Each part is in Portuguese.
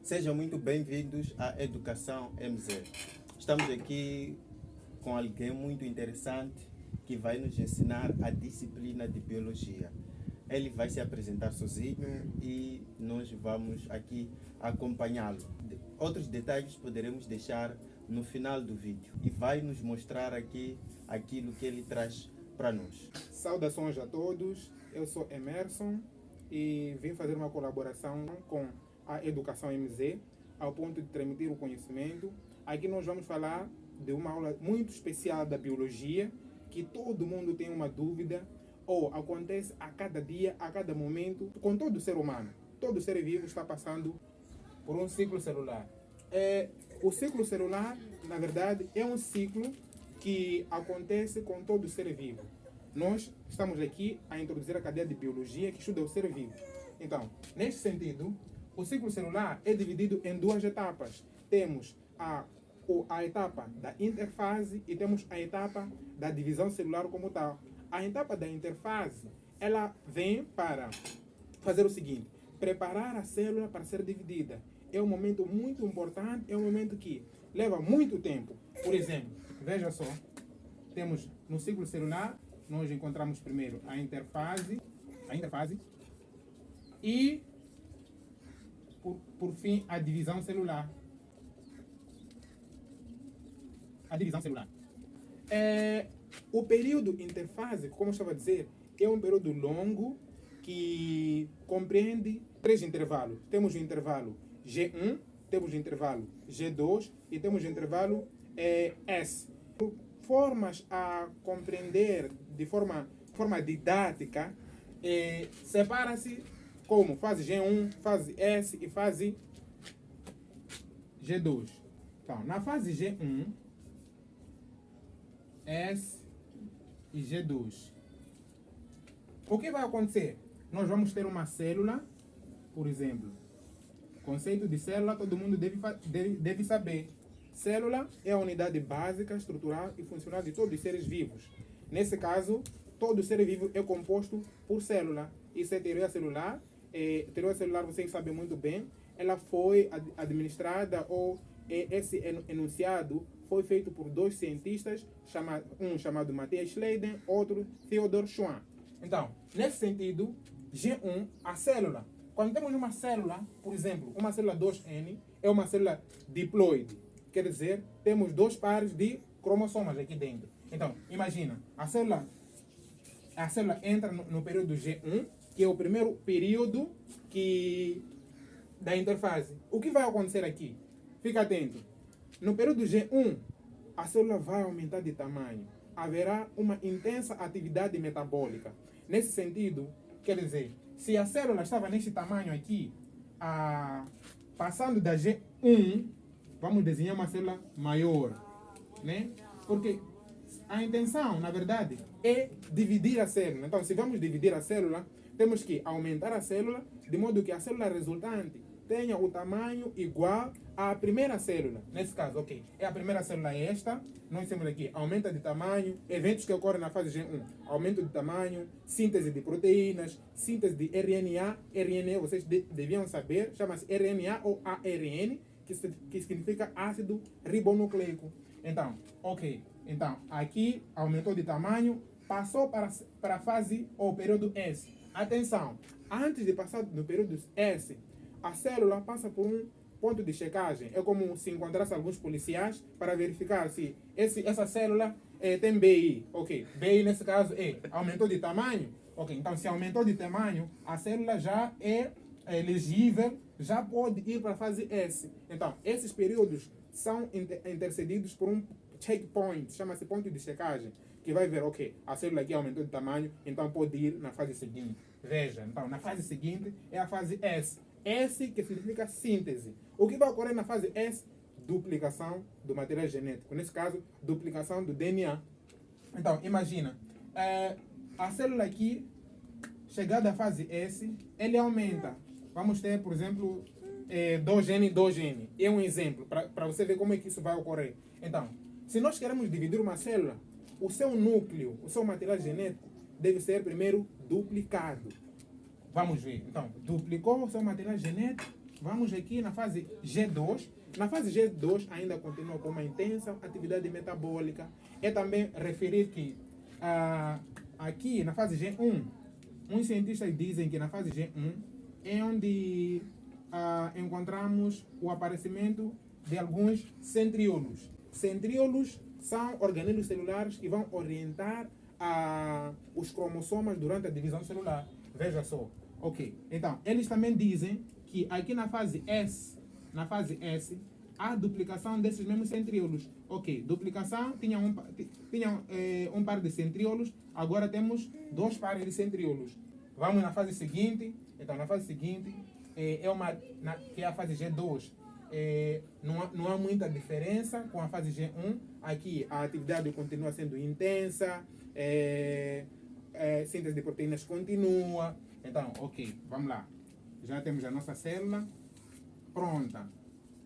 Sejam muito bem-vindos à Educação MZ. Estamos aqui com alguém muito interessante que vai nos ensinar a disciplina de Biologia. Ele vai se apresentar sozinho e nós vamos aqui acompanhá-lo. Outros detalhes poderemos deixar no final do vídeo e vai nos mostrar aqui aquilo que ele traz para nós. Saudações a todos, eu sou Emerson e vim fazer uma colaboração com a Educação MZ ao ponto de transmitir o conhecimento. Aqui nós vamos falar de uma aula muito especial da biologia que todo mundo tem uma dúvida ou acontece a cada dia, a cada momento com todo ser humano. Todo ser vivo está passando por um ciclo celular. O ciclo celular, na verdade, é um ciclo que acontece com todo ser vivo. Nós estamos aqui a introduzir a cadeia de biologia que estuda o ser vivo. Então, neste sentido, o ciclo celular é dividido em duas etapas. Temos a etapa da interfase e temos a etapa da divisão celular como tal. A etapa da interfase, ela vem para fazer o seguinte: preparar a célula para ser dividida. É um momento muito importante, é um momento que leva muito tempo. Por exemplo, veja só, temos no ciclo celular, nós encontramos primeiro a interfase e, por fim, a divisão celular. O período interfase, como eu estava a dizer, é um período longo que compreende 3 intervalos. Temos o intervalo G1, temos o intervalo G2 e temos o intervalo S. Formas a compreender de forma didática, separa-se como fase G1, fase S e fase G2. Então, na fase G1, S e G2, o que vai acontecer? Nós vamos ter uma célula, por exemplo. Conceito de célula todo mundo deve saber. Célula é a unidade básica, estrutural e funcional de todos os seres vivos. Nesse caso, todo ser vivo é composto por célula. Isso é teoria celular. Teoria celular, vocês sabem muito bem, ela foi administrada, ou esse enunciado foi feito por 2 cientistas, um chamado Matthias Schleiden, outro Theodor Schwann. Então, nesse sentido, G1, a célula. Quando temos uma célula, por exemplo, uma célula 2N, é uma célula diploide. Quer dizer, temos 2 pares de cromossomas aqui dentro. Então, imagina, a célula entra no período G1, que é o primeiro período da interfase. O que vai acontecer aqui? Fica atento. No período G1, a célula vai aumentar de tamanho. Haverá uma intensa atividade metabólica. Nesse sentido, quer dizer, se a célula estava neste tamanho aqui, passando da G1, vamos desenhar uma célula maior, né? Porque a intenção, na verdade, é dividir a célula. Então, se vamos dividir a célula, temos que aumentar a célula de modo que a célula resultante tenha o tamanho igual à primeira célula. Nesse caso, ok, a primeira célula é esta. Nós temos aqui aumento de tamanho, eventos que ocorrem na fase G1, aumento de tamanho, síntese de proteínas, síntese de RNA. RNA, vocês deviam saber, chama-se RNA ou ARN, que significa ácido ribonucleico. Então, ok, então aqui aumentou de tamanho, passou para a fase ou período S. Atenção, antes de passar no período S, a célula passa por um ponto de checagem. É como se encontrasse alguns policiais para verificar se essa célula tem BI. Ok, BI nesse caso aumentou de tamanho. Ok, então se aumentou de tamanho, a célula já é elegível, já pode ir para a fase S. Então, esses períodos são intercedidos por um checkpoint, chama-se ponto de checagem, que vai ver, ok, a célula aqui aumentou de tamanho, então pode ir na fase seguinte. Veja, então, na fase seguinte é a fase S. S que significa síntese. O que vai ocorrer na fase S? Duplicação do material genético. Nesse caso, duplicação do DNA. Então, imagina, a célula aqui, chegada à fase S, ele aumenta. Vamos ter, por exemplo, 2N, 2N. É um exemplo, para você ver como é que isso vai ocorrer. Então, se nós queremos dividir uma célula, o seu núcleo, o seu material genético, deve ser primeiro duplicado. Vamos ver. Então, duplicou o seu material genético, vamos aqui na fase G2. Na fase G2 ainda continua com uma intensa atividade metabólica. É também referir que aqui na fase G1, uns cientistas dizem que na fase G1 é onde encontramos o aparecimento de alguns centríolos. Centríolos são organelos celulares que vão orientar os cromossomas durante a divisão celular. Veja só. Ok. Então, eles também dizem que aqui na fase S, há duplicação desses mesmos centríolos. Ok, duplicação, tinha um par de centríolos, agora temos 2 pares de centríolos. Vamos na fase seguinte. Então, na fase seguinte, que é a fase G2, não há muita diferença com a fase G1. Aqui a atividade continua sendo intensa, síntese de proteínas continua. Então, ok, vamos lá. Já temos a nossa célula pronta.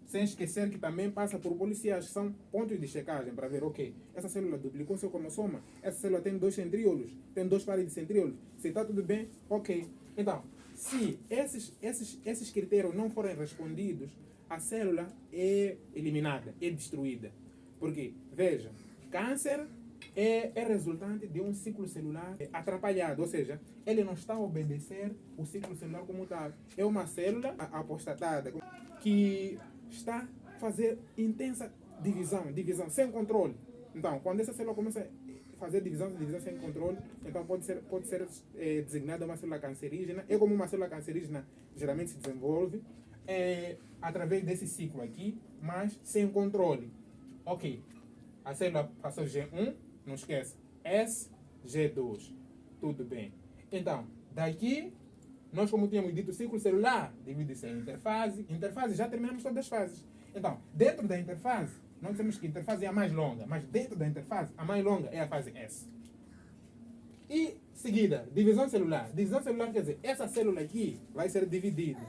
Sem esquecer que também passa por policiais, que são pontos de checagem para ver, ok, essa célula duplicou seu cromossoma, essa célula tem 2 centríolos, tem 2 pares de centríolos, se está tudo bem, ok. Então, se esses critérios não forem respondidos, a célula é eliminada, é destruída. Porque, veja, câncer é resultante de um ciclo celular atrapalhado, ou seja, ele não está a obedecer o ciclo celular como tal. É uma célula apostatada que está a fazer intensa divisão sem controle. Então, quando essa célula começa a fazer divisão sem controle, então pode ser designada uma célula cancerígena. É como uma célula cancerígena geralmente se desenvolve através desse ciclo aqui, mas sem controle. Ok, a célula passou G1, não esqueça, S, G2, tudo bem. Então, daqui, nós como tínhamos dito, o ciclo celular divide-se em interfase. Interfase, já terminamos todas as fases. Então, dentro da interfase, nós temos que a interfase é a mais longa, mas dentro da interfase, a mais longa é a fase S. E, seguida, divisão celular. Divisão celular quer dizer, essa célula aqui vai ser dividida.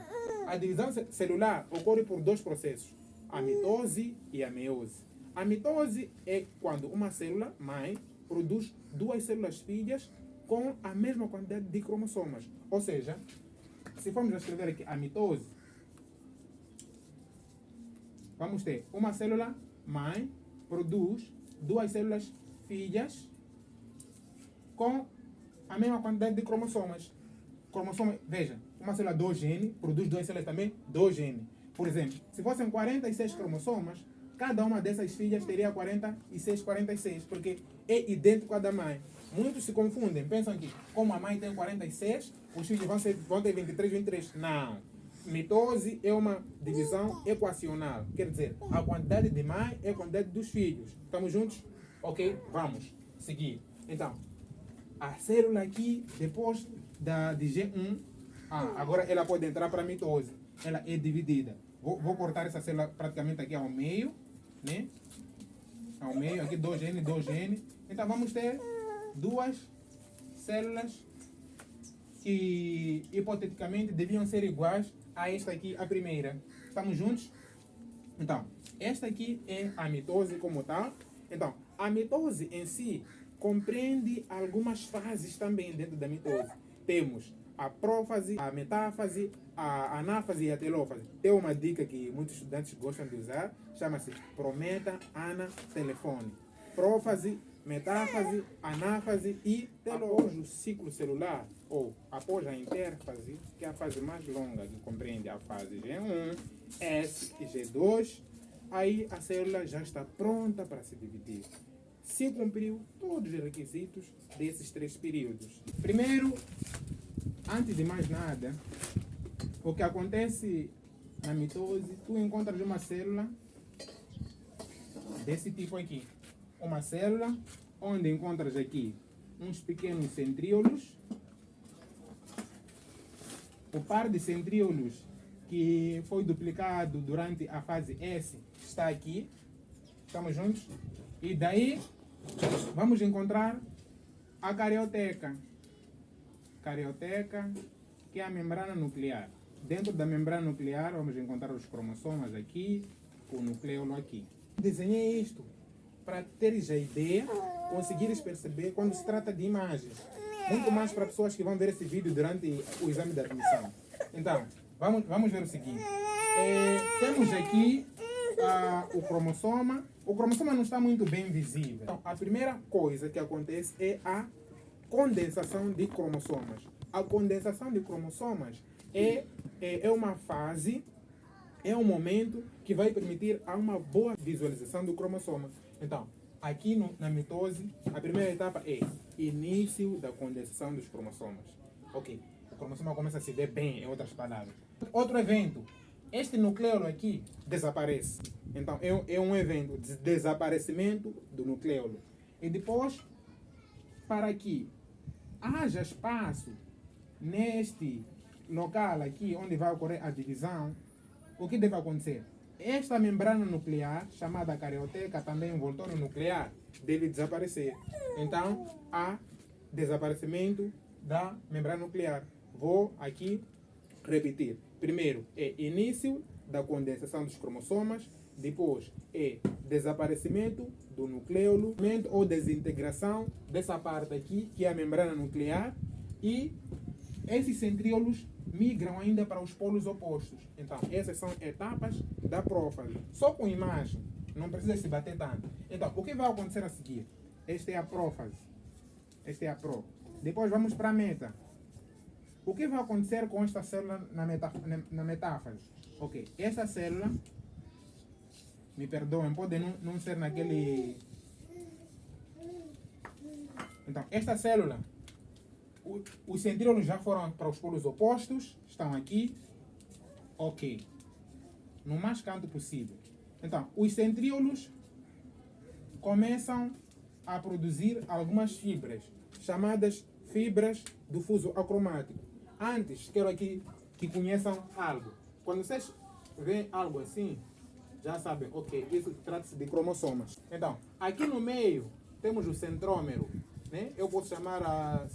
A divisão celular ocorre por 2 processos, a mitose e a meiose. A mitose é quando uma célula mãe produz 2 células filhas com a mesma quantidade de cromossomas. Ou seja, se formos escrever aqui a mitose, vamos ter uma célula mãe produz 2 células filhas com a mesma quantidade de cromossomas. Veja, uma célula 2 gene produz 2 células também 2 gene. Por exemplo, se fossem 46 cromossomas, cada uma dessas filhas teria 46, porque é idêntico à da mãe. Muitos se confundem, pensam que como a mãe tem 46, os filhos vão ter 23. Não. Mitose é uma divisão equacional. Quer dizer, a quantidade de mãe é a quantidade dos filhos. Estamos juntos? Ok? Vamos seguir. Então, a célula aqui, depois de G1, agora ela pode entrar para a mitose. Ela é dividida. Vou cortar essa célula praticamente aqui ao meio, né? Ao meio, aqui 2 gene. Então vamos ter 2 células que hipoteticamente deviam ser iguais a esta aqui, a primeira. Estamos juntos? Então, esta aqui é a mitose como tal. Então, a mitose em si compreende algumas fases também dentro da mitose. Temos a prófase, a metáfase, a anáfase e a telófase. Tem uma dica que muitos estudantes gostam de usar, chama-se prometa, ana, telefone. Prófase, metáfase, anáfase e telófase. Após o ciclo celular, ou após a interfase, que é a fase mais longa, que compreende a fase G1, S e G2, aí a célula já está pronta para se dividir. Se cumpriu todos os requisitos desses 3 períodos. Primeiro, antes de mais nada, o que acontece na mitose, tu encontras uma célula desse tipo aqui. Uma célula onde encontras aqui uns pequenos centríolos. O par de centríolos que foi duplicado durante a fase S está aqui. Estamos juntos? E daí vamos encontrar a carioteca. Carioteca, que é a membrana nuclear. Dentro da membrana nuclear vamos encontrar os cromossomas aqui, o nucleolo aqui. Desenhei isto para teres a ideia, conseguires perceber quando se trata de imagens. Muito mais para pessoas que vão ver esse vídeo durante o exame de admissão. Então, vamos ver o seguinte. temos aqui o cromossoma. O cromossoma não está muito bem visível. Então, a primeira coisa que acontece é a condensação de cromossomas. A condensação de cromossomas é uma fase, é um momento que vai permitir a uma boa visualização do cromossoma. Então, aqui na mitose, a primeira etapa é início da condensação dos cromossomas. Ok, o cromossoma começa a se ver bem, em outras palavras. Outro evento, este nucleolo aqui desaparece. Então, é um evento de desaparecimento do nucleolo. E depois, para que haja espaço neste local aqui, onde vai ocorrer a divisão, o que deve acontecer? Esta membrana nuclear, chamada carioteca, também envoltório nuclear, deve desaparecer. Então, há desaparecimento da membrana nuclear. Vou aqui repetir. Primeiro é início da condensação dos cromossomas, depois é desaparecimento do nucleolo ou desintegração dessa parte aqui, que é a membrana nuclear, e esses centríolos migram ainda para os polos opostos. Então, essas são etapas da prófase. Só com imagem, não precisa se bater tanto. Então, o que vai acontecer a seguir? Esta é a prófase. Esta é a pró. Depois vamos para a meta. O que vai acontecer com esta célula na metáfase? Ok, essa célula, me perdoem, pode não ser naquele... Então, esta célula, os centríolos já foram para os polos opostos, estão aqui, ok, no mais canto possível. Então, os centríolos começam a produzir algumas fibras, chamadas fibras do fuso acromático. Antes, quero aqui que conheçam algo. Quando vocês veem algo assim, já sabem, ok, isso trata-se de cromossomas. Então, aqui no meio temos o centrômero, né? Eu posso chamar a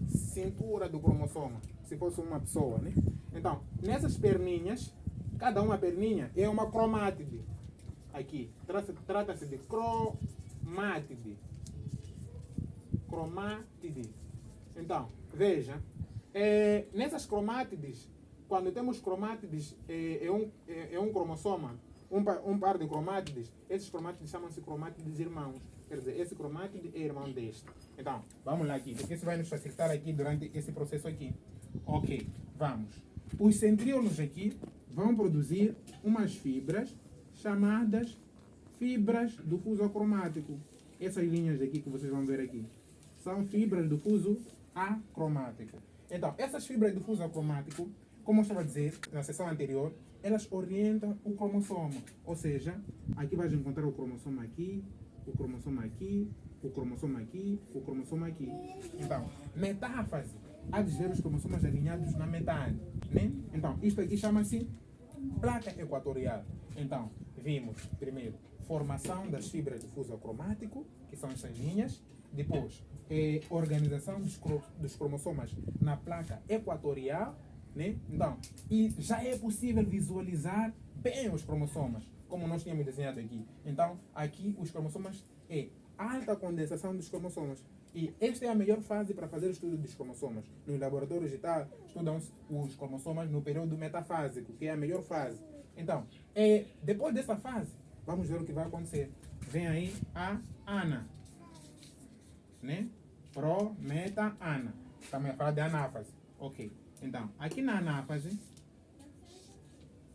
cintura do cromossoma, se fosse uma pessoa, né? Então, nessas perninhas, cada uma perninha é uma cromátide. Aqui, trata-se de cromátide. Cromátide. Então, veja, nessas cromátides, quando temos cromátides, é um cromossoma, um par de cromátides, esses cromátides chamam-se cromátides irmãos. Quer dizer, esse cromátide é irmão deste. Então, vamos lá aqui, porque isso vai nos facilitar aqui durante esse processo aqui. Ok, vamos. Os centríolos aqui vão produzir umas fibras chamadas fibras do fuso acromático. Essas linhas aqui que vocês vão ver aqui são fibras do fuso acromático. Então, essas fibras do fuso acromático, como eu estava a dizer na sessão anterior, elas orientam o cromossoma. Ou seja, aqui vais encontrar o cromossoma aqui, o cromossoma aqui, o cromossoma aqui, o cromossoma aqui. Então, metáfase, há de ver os cromossomas alinhados na metade, né? Então, isto aqui chama-se placa equatorial. Então, vimos primeiro formação das fibras do fuso acromático, que são essas linhas. Depois, organização dos cromossomas na placa equatorial, né? Então, e já é possível visualizar bem os cromossomas, como nós tínhamos desenhado aqui. Então, aqui os cromossomas é alta condensação dos cromossomas. E esta é a melhor fase para fazer o estudo dos cromossomas. Nos laboratórios e tal, estudam-se os cromossomas no período metafásico, que é a melhor fase. Então, depois dessa fase, vamos ver o que vai acontecer. Vem aí a ana, né? Pro, meta, ana. Estamos a falar de anáfase. Ok. Então, aqui na anáfase,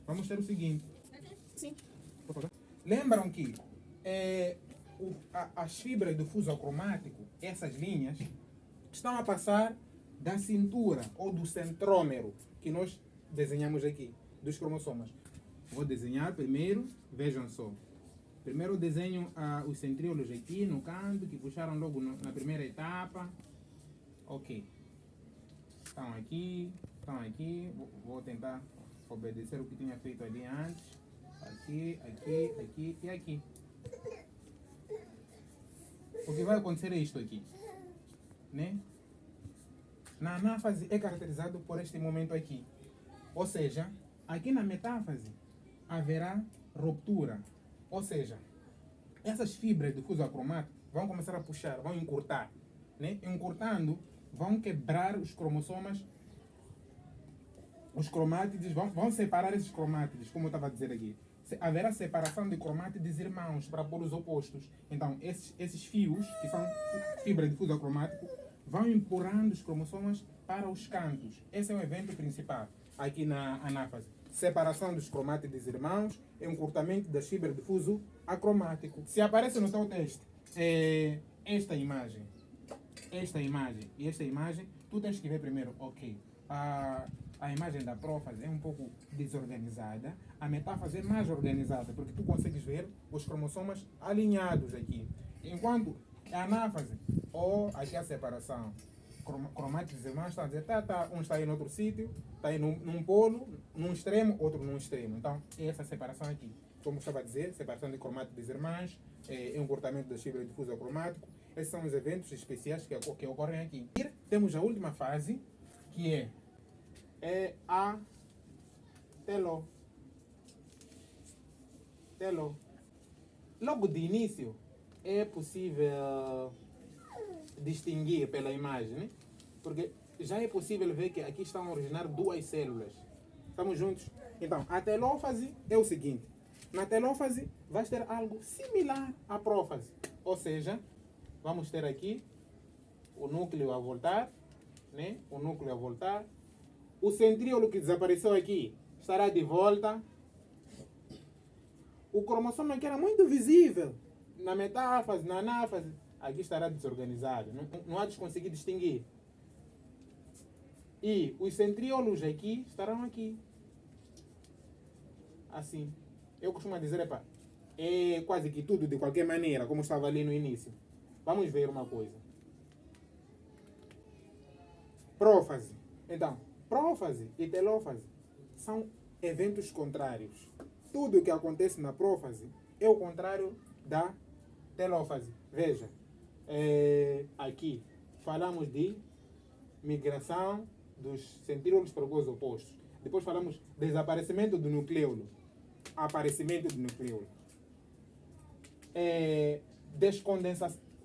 vamos ter o seguinte. Sim. Lembram que as fibras do fuso acromático, essas linhas, estão a passar da cintura ou do centrômero que nós desenhamos aqui, dos cromossomas. Vou desenhar primeiro, vejam só. Primeiro desenho os centríolos aqui no canto, que puxaram logo na primeira etapa. Ok. Estão aqui. Vou tentar obedecer o que tinha feito ali antes. Aqui, aqui, aqui e aqui. O que vai acontecer é isto aqui, né? Na anáfase é caracterizado por este momento aqui. Ou seja, aqui na metáfase haverá ruptura. Ou seja, essas fibras do fuso acromático vão começar a puxar, vão encurtar, né? Encurtando, vão quebrar os cromossomas os cromátides vão separar esses cromátides, como eu estava a dizer aqui. Haverá separação de cromátides irmãos para polos opostos. Então, esses fios, que são fibra de fuso acromático, vão empurrando os cromossomas para os cantos. Esse é o evento principal aqui na anáfase. Separação dos cromátides irmãos e encurtamento das fibras de fuso acromático. Se aparece no teu texto esta imagem e esta imagem, tu tens que ver primeiro, ok, a imagem da prófase é um pouco desorganizada, a metáfase é mais organizada, porque tu consegues ver os cromossomas alinhados aqui. Enquanto a anáfase, ou aqui a separação, cromátides irmãos, está a dizer, um está aí no outro sítio, está aí num polo, num extremo, outro num extremo. Então, é essa separação aqui. Como estava a dizer, separação de cromátides irmãs, encurtamento das fibras de fuso acromático. Esses são os eventos especiais que ocorrem aqui. E temos a última fase, que é a telo. Logo de início, é possível distinguir pela imagem, né? Porque já é possível ver que aqui estão a originar duas células. Estamos juntos? Então, a telófase é o seguinte. Na telófase, vai ter algo similar à prófase. Ou seja, vamos ter aqui o núcleo a voltar, né? O núcleo a voltar. O centríolo que desapareceu aqui estará de volta. O cromossoma que era muito visível na metáfase, na anáfase, aqui estará desorganizado. Não há de conseguir distinguir. E os centríolos aqui estarão aqui. Assim. Eu costumo dizer, é quase que tudo de qualquer maneira, como estava ali no início. Vamos ver uma coisa. Prófase. Então, prófase e telófase são eventos contrários. Tudo o que acontece na prófase é o contrário da telófase. Veja, aqui falamos de migração dos centríolos para os opostos. Depois falamos desaparecimento do nucleolo. Aparecimento do nucleolo.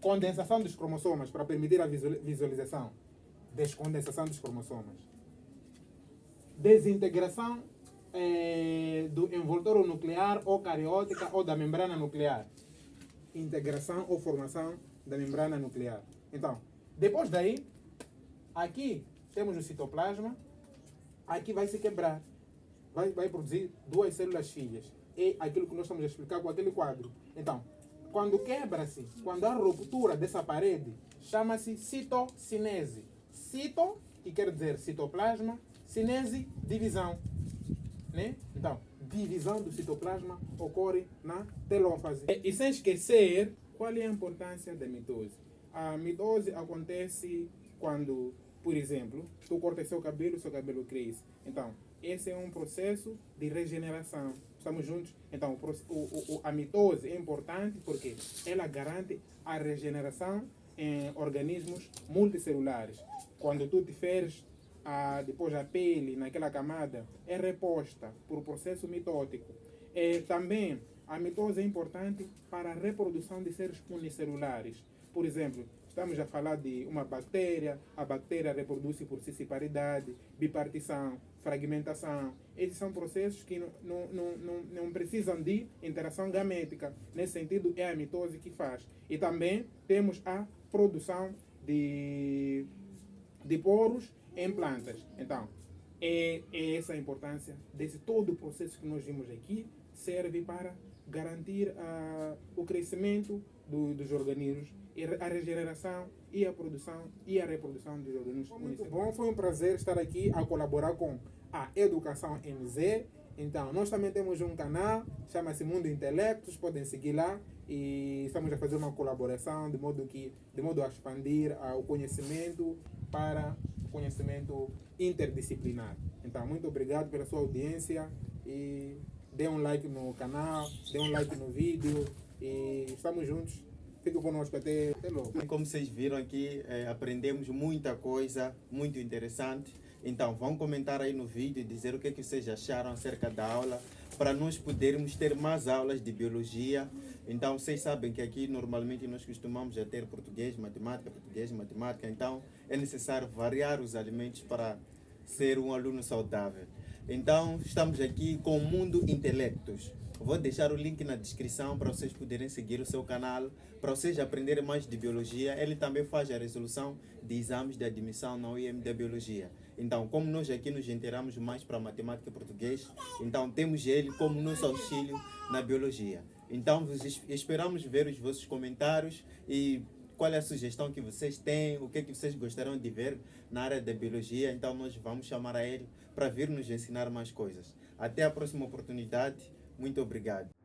Condensação dos cromossomas para permitir a visualização. Descondensação dos cromossomas. Desintegração do envoltório nuclear ou cariótica ou da membrana nuclear. Integração ou formação da membrana nuclear. Então, depois daí, aqui temos o citoplasma, aqui vai se quebrar. Vai produzir duas células filhas. É aquilo que nós estamos a explicar com aquele quadro. Então, quando quebra-se, quando há ruptura dessa parede, chama-se citocinese. Cito, que quer dizer citoplasma, cinese, divisão. Né? Então, divisão do citoplasma ocorre na telófase. E sem esquecer, qual é a importância da mitose? A mitose acontece quando, por exemplo, tu cortas seu cabelo cresce. Então, esse é um processo de regeneração. Estamos juntos? Então, a mitose é importante porque ela garante a regeneração em organismos multicelulares. Quando tu te feres, depois a pele naquela camada é reposta por processo mitótico. Também a mitose é importante para a reprodução de seres unicelulares. Por exemplo, estamos a falar de uma bactéria, a bactéria reproduz-se por cisparidade, bipartição, fragmentação. Esses são processos que não precisam de interação gamética. Nesse sentido, é a mitose que faz. E também temos a produção de poros em plantas. Então, é essa a importância desse todo o processo que nós vimos aqui, serve para garantir o crescimento dos organismos, a regeneração e a produção e a reprodução dos organismos. Muito bom, foi um prazer estar aqui a colaborar com a Educação MZ. Então, nós também temos um canal, chama-se Mundo Intelectos, podem seguir lá e estamos a fazer uma colaboração de modo a expandir o conhecimento para o conhecimento interdisciplinar. Então, muito obrigado pela sua audiência e dê um like no canal, dê um like no vídeo e estamos juntos. Fique conosco até logo. Como vocês viram aqui, aprendemos muita coisa, muito interessante. Então, vão comentar aí no vídeo e dizer o que vocês acharam acerca da aula, para nós podermos ter mais aulas de biologia. Então, vocês sabem que aqui normalmente nós costumamos já ter português, matemática. Então, é necessário variar os alimentos para ser um aluno saudável. Então, estamos aqui com o Mundo Intelectos. Vou deixar o link na descrição para vocês poderem seguir o seu canal, para vocês aprenderem mais de biologia. Ele também faz a resolução de exames de admissão na UEM de Biologia. Então, como nós aqui nos inteiramos mais para matemática e português, então temos ele como nosso auxílio na biologia. Então, esperamos ver os vossos comentários e qual é a sugestão que vocês têm, o que é que vocês gostariam de ver na área da biologia. Então, nós vamos chamar a ele para vir nos ensinar mais coisas. Até a próxima oportunidade. Muito obrigado.